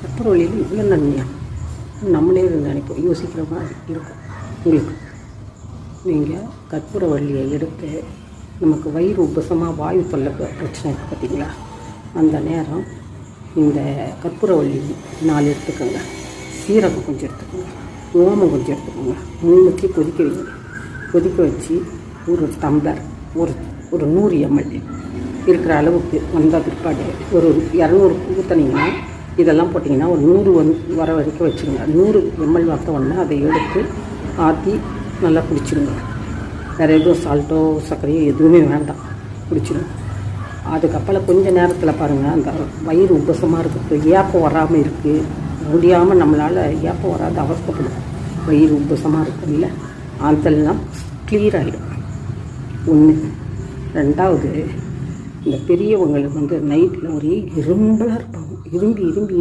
கற்பூரவள்ளியில் இவ்வளோ நன்மையா நம்மளே இருந்து நினைப்போம், யோசிக்கிற மாதிரி இருக்கும் உங்களுக்கு. நீங்கள் கற்பூரவள்ளியை எடுத்து நமக்கு வயிறு உபசமாக வாயு தொல்லை பிரச்சனை இருக்குது பார்த்தீங்களா, அந்த நேரம் இந்த கற்பூரவள்ளி 4 எடுத்துக்கோங்க, சீரகம் கொஞ்சம் எடுத்துக்கோங்க, ஓமம் கொஞ்சம் எடுத்துக்கோங்க, 3 கொதிக்க வைங்க. கொதிக்க வச்சு ஒரு டம்ளர் ஒரு 100 ml இருக்கிற அளவுக்கு வந்த பிற்பாடு ஒரு 200 ஊற்றினீங்கன்னா, இதெல்லாம் போட்டிங்கன்னா ஒரு 100 வர வரைக்கும் வச்சுருங்க. 100 ml வந்த உடனே அதை எடுத்து ஆற்றி நல்லா குடிச்சிடுங்க. வேறு எதுவும் சால்ட்டோ சர்க்கரையோ எதுவுமே வேண்டாம், குடிச்சிடுங்க. அதுக்கப்புறம் கொஞ்சம் நேரத்தில் பாருங்கள், அந்த வயிறு உபசமாக இருக்குது, ஏப்பம் வராமல் இருக்குது, முடியாமல் நம்மளால் ஏப்பம் வராது அவஸ்தைப்படும், வயிறு உபசமாக இருக்கும் இல்லை, அதெல்லாம் கிளியர் ஆகிடும். 1. 2வது, இந்த பெரியவங்களுக்கு நைட்டில் ஒரே இரும்பலாக இருப்பாங்க, இரும்பி